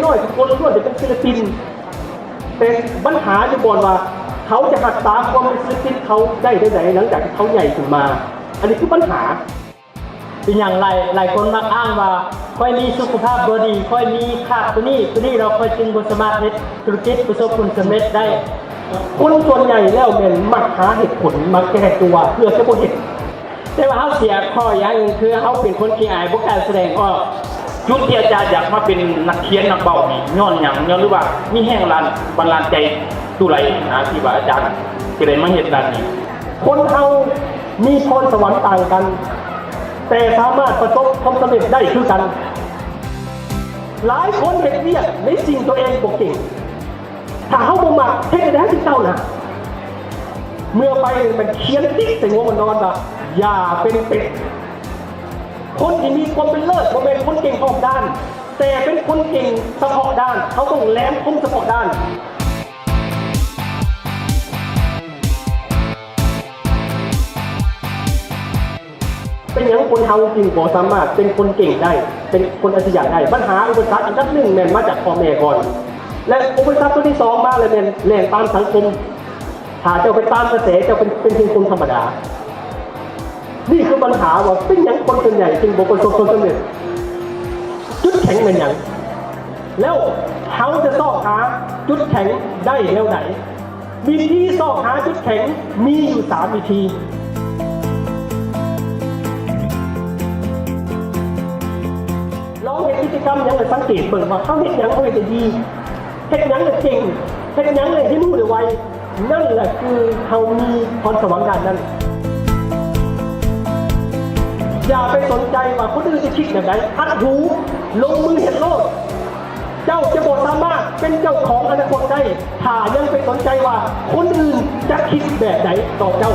น้อยทุกคนล้วนจะเป็นศิลปินแต่ปัญหาจะบอกว่าเขาจะหักษาความเป็นศิลปินเขาได้ไหนหลังจากที่เขาใหญ่ขึ้นมา อันนี้คือปัญหาเป็นอย่างไรหลายคนมักอ้างว่าค่อยมีสุขภาพบ่ดีค่อยมีขาดตัวนี้เราค่อยจึงบ่สามารถเฮ็ดธุรกิจประสบผลสำเร็จได้คนส่วนใหญ่แล้วเป็นมักหาเหตุผลมาแก้ตัวเพื่อจะบ่เห็นแต่ว่าเขาเสียข้ออย่างนึงคือเขาเป็นคนขี้อายบ่กล้าแสดงออกจุดที่อาจารย์อยากมาเป็นนักเขียนนักเบานี่ย้อนหยังย้อนหรือว่ามีแห้งบันดาลใจตู้ไหลนะที่ว่าอาจารย์จะได้มาเฮ็ดด้านนี้คนเรามีพรสวรรค์ต่างกันแต่สามารถประสบความสำเร็จได้คือกันหลายคนเห็นเรียกในสิ่งตัวเองบ่เก่งถ้าเขาบ่มักเฮ็ดได้ที่เจ้านะเมื่อไปมันเขียนติ๊กใส่หัวมันนอนว่าอย่าเป็นเป็ดคนที่มีความเป็นเลิศบ่เป็นคนเก่งรอบด้านแต่เป็นคนเก่งเฉพาะด้านเขาต้องแหลมคมเฉพาะด้านเป็นอย่างคนเฮาจริงบ่สามารถเป็นคนเก่งได้เป็นคนอัจฉริยะได้ปัญหาอุปสรรคอันดับหนึ่งแม่นมาจากพ่อแม่ก่อนและอุปสรรคตัวที่สองมาเลยแม่นแรงตามสังคมถ้าเจ้าไปตามกระแสเจ้าเป็นเพียงคนธรรมดานี่คือปัญหาว่าเป็นอย่างคนส่วนใหญ่จึงบ่ประสบความสำเร็จจุดแข็งเป็นอย่างแล้วเขาจะซ่อหาจุดแข็งได้แนวไหนวิธีซ่อหาจุดแข็งมีอยู่3วิธีลองเห็นกิจกรรมอย่างไรสังเกตเบิ่งว่าเขาเห็นอย่างเขาเห็นดีเห็นอย่างเก่งเห็นอย่างที่รู้ได้ไวนั่นแหละคือเขามีพรสวรรค์ด้านนั้นอย่าไปสนใจว่าคนอื่นจะคิดแบบไหนอัดหูลงมือเห็นโลดเจ้าจะบ่สามารถเป็นเจ้าของอนาคตได้ถ้ายังไปสนใจว่าคนอื่นจะคิดแบบไหนต่อเจ้า